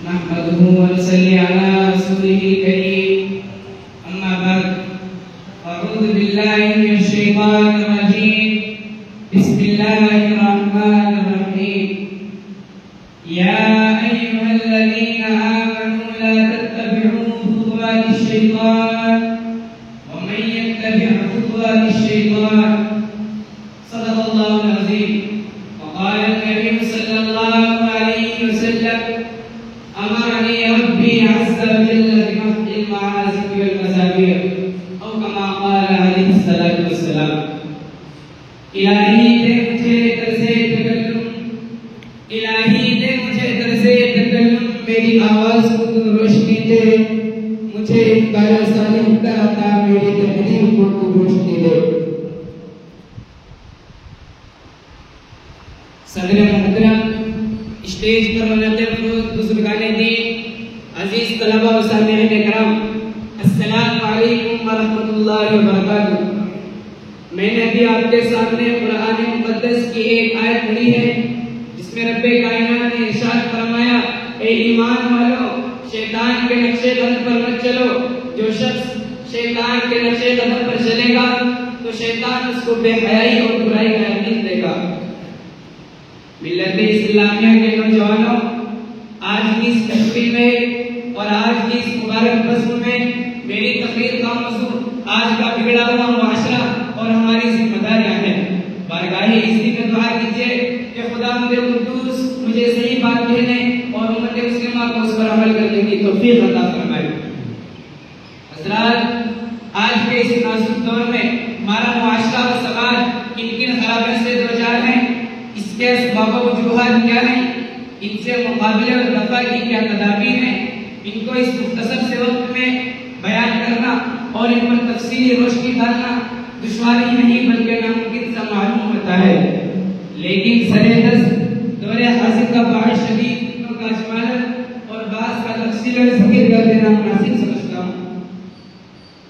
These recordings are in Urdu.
نحمده ونصلي على رسوله الكريم أما بعد أعوذ بالله من الشيطان الرجيم بسم الله الرحمن الرحيم يا أيها الذين آمنوا لا تتبعوا خطوات الشيطان ومن يتبع خطوات الشيطان صدق الله العظيم وقال النبي صلى الله عليه وسلم أمرني ربي عز وجل بمحو المعازف والمزامير أو كما قال عليه الصلاة والسلام إلهی دے مجھے طرز تکلم میری آواز کو تو روشنی دے مجھے افکار صالح کا عطا میری تقریر کو تو روشنی دے صدر محترم اسٹیج پر ونت بزرگان دین عزیز طلبہ و سامعین کرام السلام علیکم ورحمۃ اللہ وبرکاتہ میں نے ابھی آپ کے سامنے قرآن مقدس کی ایک آیت پڑھی ہے جس میں رب کائنات نے ارشاد فرمایا اے ایمان والو شیطان کے نقشے قدم پر مت چلو جو شخص شیطان کے نقشے قدم پر چلے گا تو شیطان اس کو بے حیائی اور برائی کا علم دے گا ملت اسلامیہ کے نوجوانوں آج کی اس تقریر میں اور آج کی اس مبارک بزم میں میری تقریر کا موضوع آج کا بگڑا ہوا معاشرہ اور ہماری ذمہ داریاں ہیں بارگاہ عزت میں دعا کیجیے کہ خدا قدوس مجھے صحیح بات کہنے اور امت مسلمہ کو اس پر عمل کرنے کی توفیق عطا فرمائے حضرات آج کے اس نازک دور میں ہمارا معاشرہ اور سماج کن کن خرابیوں سے دوچار ہے اس کے اسباب و وجوہات کیا ہیں ان سے مقابلے اور دفاع کی کیا تدابیر ہیں ان کو اس مختصر سے وقت میں بیان کرنا اور ان پر تفصیلی روشنی ڈالنا دشواری نہیں بلکہ ناممکن سا معلوم ہوتا ہے لیکن سرے دور حاضر کا باعث شدید کا اجمالت اور بعض کا تفصیل اور ذکر کر دینا مناسب سمجھتا ہوں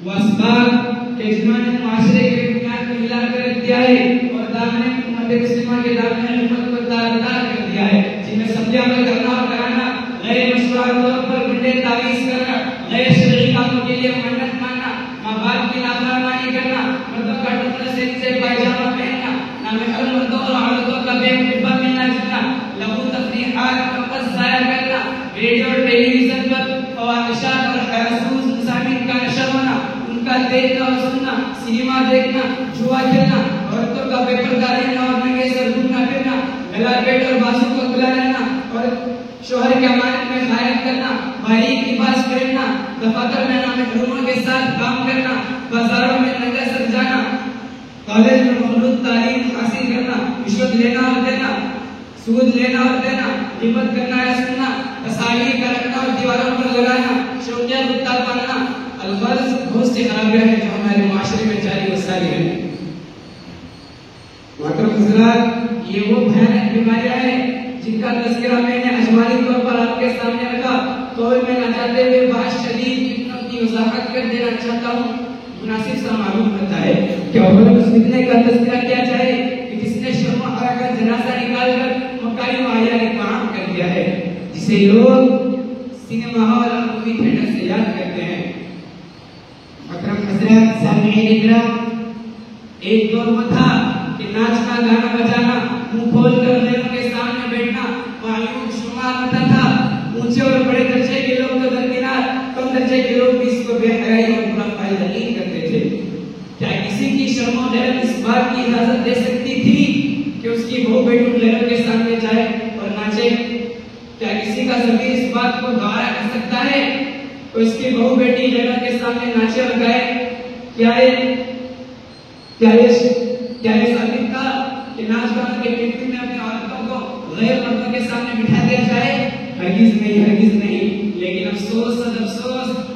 وہ اسباب کہ جنہوں نے معاشرے کے بنیاد کو ہلا کر رکھ دیا ہے اور دامن امت مسلمہ کے دامن حکمت کو داردار کر دیا ہے جن میں سمجھا عمل کرنا اور کرانا غیر مشروع طور پر گنڈے تعویذ کرنا غیر شرعی کاموں کے لیے منت ماننا ماں باپ کی نافرمانی کرنا مردوں کا ٹکڑے سے نیچے پائجامہ پہننا نامحرم مردوں اور عورتوں کا بے محبہ ملنا جلنا لغو تفریحات کا وقت ضائع کرنا ریڈیو اور ٹیلی ویژن پر فواحشات اور حیاسوس مضامین کا نشر ہونا ان کا دیکھنا اور سننا سینما دیکھنا جوا کھیلنا عورتوں کا بے پردہ رہنا اور ننگے سر گھومنا پھرنا گلا پیٹ اور بازو کو کھلا رہنا اور شوہر کے امانت میں خیانت کرنا باریک لباس پہننا دفاتر میں نامحرموں کے ساتھ کام کرنا بازاروں میں ننگا سر جانا کالج میں مخلوط تعلیم حاصل کرنا رشوت لینا اور دینا سود لینا اور دینا غیبت کرنا یا سننا تصاویر کا رکھنا اور دیواروں پر لگانا شوقیہ کتا پالنا الغرض بہت سی خرابیاں ہیں جو ہمارے معاشرے میں جاری و ساری ہیں محترم حضرات یہ وہ بھیانک بیماریاں ہیں جن کا تذکرہ میں نے اجمالی طور پر آپ کے سامنے رکھا تو میں نہ چاہتے ہوئے بات شدید فتنوں کی وضاحت کر دینا چاہتا ہوں مناسب سا معلوم ہوتا ہے کہ اول اس فتنے کا تذکرہ کیا جائے کہ جس نے شرم و حیا کا جنازہ نکال کر مکاری و عیال عام کر دیا ہے جسے لوگ سینما ہال اور مووی تھیٹر سے یاد کرتے ہیں محترم حضرات سامعین کرام ایک دور وہ تھا کہ ناچنا گانا بجانا منہ کھول کر غیروں کے سامنے بیٹھنا معیوب شمار ہوتا تھا اونچے اور بڑے درجے کے لوگ تو درکنار کم درجے کے لوگ بھی اس کو بے حیائی اور برا فائل یقین کرتے تھے کیا کسی کی شرم و غیرت اس بات کی اجازت دے سکتی تھی کہ اس کی بہو بیٹوں غیروں کے سامنے جائے اور ناچے کیا کسی کا ضمیر اس بات کو گوارا کر سکتا ہے کہ اس کی بہو بیٹی غیروں کے سامنے ناچے اور گائے کیا یہ ثابت تھا کہ ناچ گانا کے ٹیپی میں اپنی عورتوں کو غیر مردوں کے سامنے بٹھا دیا جائے ہرگز نہیں لیکن افسوس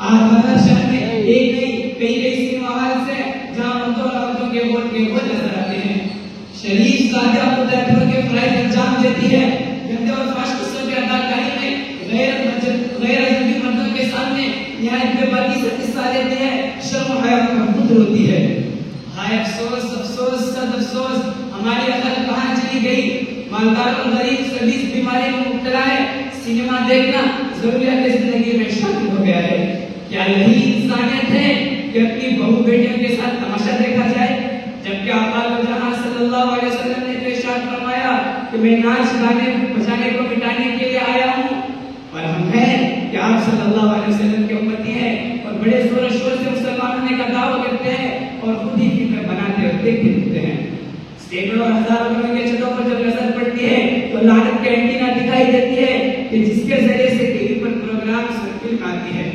آج ہر شہر میں ایک نہیں کئی سینما ہال سے جہاں مردوں اور عورتوں کے ووٹ نظر آتے ہیں شریف سادہ مدعیوں کے فرائض انجام دیتی ہے گندے اور فحش قسم کی اداکاری میں غیر اجنبی مردوں کے سامنے نہایت بے باکی سے حصہ لیتی ہے شرم و حیا کا خود ہوتی ہے ہائے افسوس صد افسوس ہماری عقل کہاں چلی گئی مالدار اور غریب سروس بیماری میں مبتلا ہے، سینما دیکھنا ضروریات زندگی میں شامل ہو گیا ہے۔ کیا یہی انسانیت ہے کہ اپنی بہو بیٹیوں کے ساتھ تماشا دیکھا جائے؟ جبکہ آقا جہاں صلی اللہ علیہ وسلم نے ارشاد فرمایا کہ میں ناچ گانے بجانے کو مٹانے کے لیے آیا ہوں، اور ہم ہیں کہ آپ صلی اللہ علیہ وسلم کے امتی ہیں اور بڑے زور و شور سے مسلمان ہونے کا دعویٰ کرتے ہیں اور خود ہی فلمیں بناتے اور دیکھتے رہتے ہیں۔ سینکڑوں اور ہزاروں لوگوں کے چھتوں پر جب نظر پڑتی ہے تو لعنت کے اینٹینا دکھائی دیتی ہے کہ جس کے ذریعے سے ٹی وی پر پروگرام فلم آتی ہے،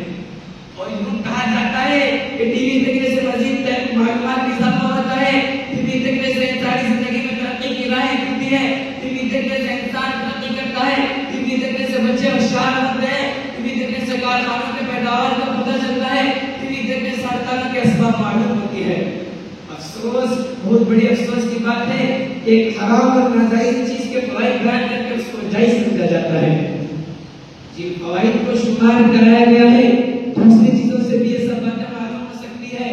اور یوں کہا جاتا ہے کہ ٹی وی دیکھنے سے مزید معلومات میں اضافہ ہوتا ہے، ٹی وی دیکھنے سے انسانی زندگی میں ترقی کی راہیں کھلتی ہے، ٹی وی دیکھنے سے انسان ترقی کرتا ہے، ٹی وی دیکھنے سے بچے ہوشیار ہوتے ہیں، ٹی وی دیکھنے سے کارخانوں کے پیداوار کا پتہ چلتا ہے، ٹی وی دیکھنے سے ہڑتالوں کے اسباب معلوم ہوتی ہے۔ افسوس، بہت بڑی افسوس کی بات ہے کہ ایک حرام اور ناجائز چیز کے فوائد بیان کر کے اس کو جائز سمجھا جاتا ہے۔ جن فوائد کو شمار کرایا گیا ہے دوسری چیزوں سے بھی یہ سب باتیں معلوم ہو سکتی ہے،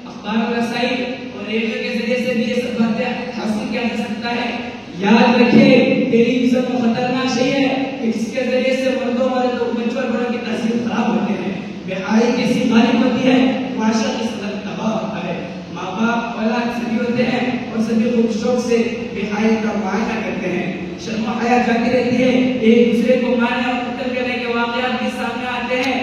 اخبار و رسائی اور ریڈیو کے ذریعے سے بھی یہ سب باتیں حاصل کیا جا سکتا ہے۔ یاد رکھیں ٹیلی ویژن وہ خطرناک شے ہے کہ جس کے ذریعے سے مردوں اور بچوں اور بڑوں کی تاثیر خراب ہوتے ہیں، بے حیائی کیسی غالب ہوتی ہے، معاشرہ کی سطح تباہ ہوتا ہے، ماں باپ اولاد سبھی ہوتے ہیں اور سبھی خوب شوق سے بے حیائی کا معائنہ کرتے ہیں، شرم و حیا جاتی رہتی ہے، ایک دوسرے کو مارنے اور قتل کرنے کے واقعات بھی سامنے آتے ہیں،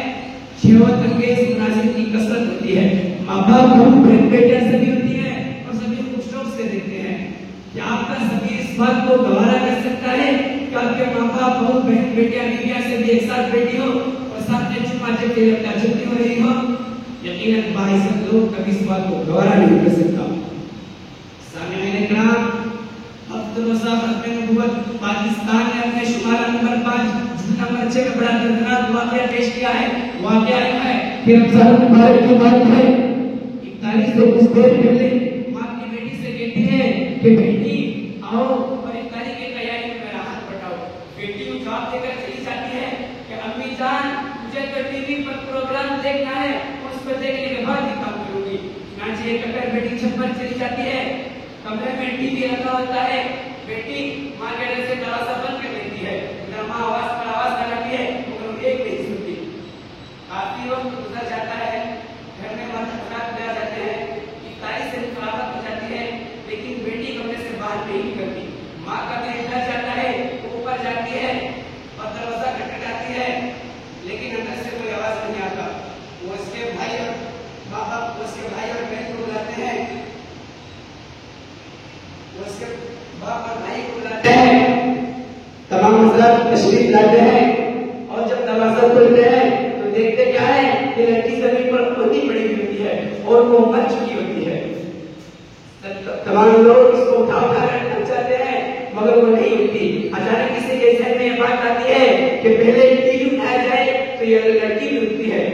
شہوت انگیز مناظر کی کثرت ہوتی ہے، ماں باپ بہو بیٹیاں سبھی ہوتی ہیں اور سبھی خوب شوق سے دیکھتے ہیں۔ کیا آپ کا سبھی اس بات کو گوارا کر سکتا ہے کہ آپ کے ماں باپ بہو بہن بیٹیاں بیویاں سے بھی ایک ساتھ بیٹھی ہو اور ساتھ میں چما چکتے چلتی ہو رہی ہو؟ یقیناً باعزت لوگ کبھی اس بات کو گوارا نہیں کر سکتا۔ سامعین کرام، ہفت روزہ ختم نبوت پاکستان نے اپنے شمارہ نمبر 5 نمبر 6 میں بڑا دردناک واقعہ پیش کیا ہے۔ واقعہ یہ ہے کہ رمضان مبارک کی بات ہے، 41 سے کچھ دیر پہلے ماں کی بیٹی سے کہتی ہے کہ بیٹی آؤ اور افطاری کی تیاری میں میرا ہاتھ بٹاؤ۔ بیٹی جواب دے کر چلی جاتی ہے کہ امی جان مجھے تو ٹی وی پر پروگرام دیکھنا ہے، اس کو دیکھنے کے بعد ہی کام کروں گی۔ چنانچہ یہ کہہ کر بیٹی چھت پر چلی جاتی ہے، کمرے میں ٹی وی رکھا ہوتا ہے، بیٹی ماں کے ڈر سے دروازہ بند کر دیتی ہے، ماں آواز پر آواز لگاتی ہے مگر وہ ایک نہیں سنتی۔ کافی وقت گزر جاتا ہے، گھر میں مرد جا جاتے ہیں، افطاری سے فراغت ہو جاتی ہے، لیکن بیٹی کمرے سے باہر نہیں نکلتی۔ ماں کا دل ڈر جاتا ہے، وہ اوپر جاتی ہے اور دروازہ کھٹکھٹاتی ہے، لیکن اندر سے کوئی آواز نہیں آتا۔ وہ اس کے بھائی اور بہن کو بلاتے ہیں، وہ اس کے باپ اور بھائی کو بلاتے ہیں، تمام حضرات تشریف لاتے ہیں اور جب دروازہ کھولتے ہیں تو دیکھتے کیا ہے کہ لڑکی زمین پر کھوتی پڑی ہوتی ہے اور وہ مر چکی ہوتی ہے۔ تمام لوگ اس کو اٹھا کر رکھ جاتے ہیں مگر وہ نہیں ہوتی۔ اچانک کسی کے ذہن میں یہ بات آتی ہے کہ پہلے ٹی وی اٹھایا جائے تو یہ لڑکی بھی اٹھتی ہے۔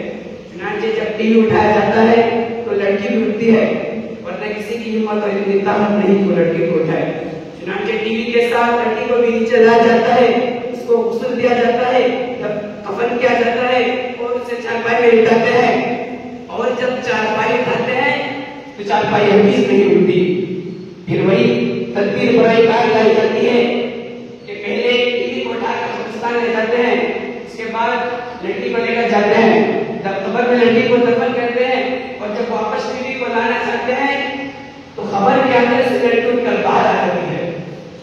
چنانچہ جب ٹی وی اٹھایا جاتا ہے تو لڑکی بھی اٹھتی ہے، ورنہ کسی کی ہمت اور اتنی طاقت نہیں کہ لڑکی کو اٹھائے۔ چنانچہ ٹی وی کے ساتھ لڑکی کو بھی نیچے لایا جاتا ہے، اس کو غسل دیا جاتا ہے، کفن کیا جاتا ہے اور اسے چارپائی میں لٹاتے ہیں، اور جب چارپائی اٹھاتے ہیں تو چارپائی ہرگز نہیں اٹھتی۔ پھر وہی تدبیر برائی کار لائی جاتی ہے کہ پہلے ٹی وی کو اٹھا کر قبرستان لے جاتے ہیں، اس کے بعد لڑکی کو لے کر جاتے ہیں، جب قبر میں لڑکی کو دفن کرتے ہیں اور جب واپس ٹی وی کو لانا چاہتے ہیں تو خبر کے اندر سے لڑکی اٹھ کر باہر آ جاتی ہے۔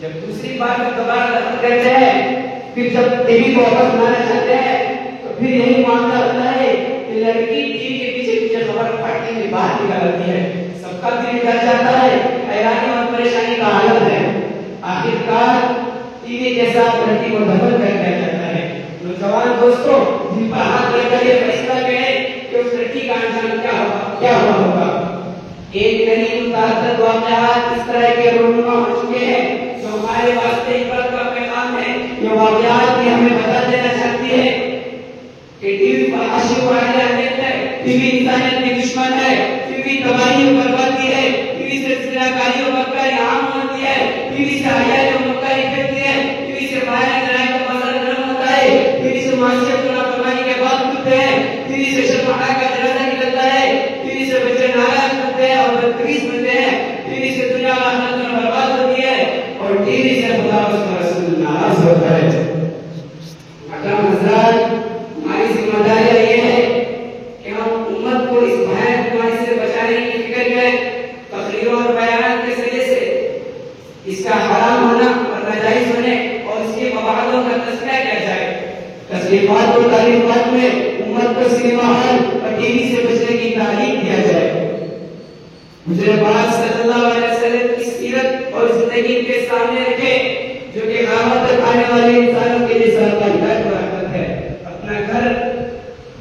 جب دوسری بار دوبارہ دفن کرتے ہیں، پھر جب ٹی وی کو واپس لانا چاہتے ہیں تو پھر یہی معاملہ ہوتا ہے کہ لڑکی ٹی وی کے پیچھے پیچھے خبر پھاڑتی ہوئی باہر نکل آتی ہے۔ سب کا دل ڈر جاتا ہے، حیرانی اور پریشانی کا عالم ہے۔ آخر کار ٹی وی کے ساتھ لڑکی کو دفن کر دیا جاتا ہے۔ نوجوان دوستوں، جن پر ہاتھ لے کر یہ فیصلہ کریں کہ اس لڑکی کا انجام کیا ہوا ہوگا۔ ایک نہیں متعدد واقعات اس طرح کے رونما ہو چکے ہیں جو ہمارے واسطے عبرت کا پیغام ہے۔ یہ واقعات بھی ہمیں بتا دینا چاہتی ہے کہ ٹی وی پر عاشق و اہل حدیث ہے، ٹی وی انسانیت کی دشمن ہے، ٹی وی تباہی و بربادی ہے، ٹی وی سے زناکاری و بدکاری عام ہوتی ہے، ٹی وی سے حیائی و مکاری پھیلتی ہے، ٹی وی سے باہر جرائم کا بازار گرم ہوتا ہے، ٹی وی سے معصیت و نافرمانی کے بات کرتے ہیں، ٹی وی سے شرم و حیا کا جنازہ نکلتا ہے، ٹی وی سے بچے ناراض ہوتے ہیں اور بدتمیز بنتے ہیں، ٹی وی سے دنیا و آخرت برباد ہوتی ہے اور ٹی وی سے خدا و اس کا رسول ناراض ہوتا ہے۔ تشریفات و تعریفات میں امت کو سنیما ہال اور ٹی وی سے بچنے کی تعلیم دیا جائے. حضور پاک صلی اللہ علیہ وسلم کی سیرت اور زندگی کے سامنے رکھے جو کہ قیامت تک آنے والے انسانوں کے لیے سر کا ہدایت و رحمت ہے. اپنا گھر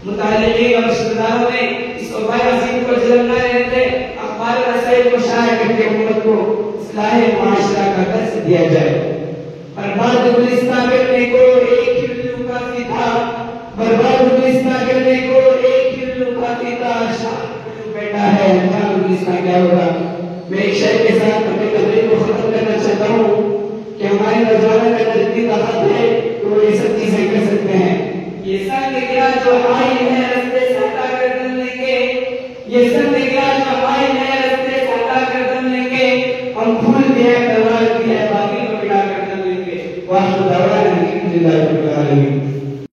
متعلقین اور رشتہ داروں میں اس وباء عظیم کو جلم نہ رہنے دے. اخبار و رسائل کو شائع کر کے امت کو اصلاح معاشرہ کا درس دیا جائے. برباد گلستان کرنے کو ایک ہی الو کافی تھا. برباد گلستان کرنے کو ایک ہی الو کافی تھا. شام الو بیٹا ہے انجام گلستان کیا ہوگا. میں ایک شعر کے ساتھ اپنی تقریر کو ختم کرنا چاہتا ہوں کہ ہمارے نوجوانوں کا جتنی طاقت ہے تو وہ یہ سب چیزیں کر سکتے ہیں. یہ سنگ گرا جو آئین ہے رستے سے ہٹا کر دم لیں گے. یہ سنگ گرا جو آئین ہے رستے سے ہٹا کر دم لیں گے. ہم پھول بھی ہے تلوار بھی ہے باقی کو مٹا کر دم لیں گے. واہ دعوانا الحمدللہ رب العالمین.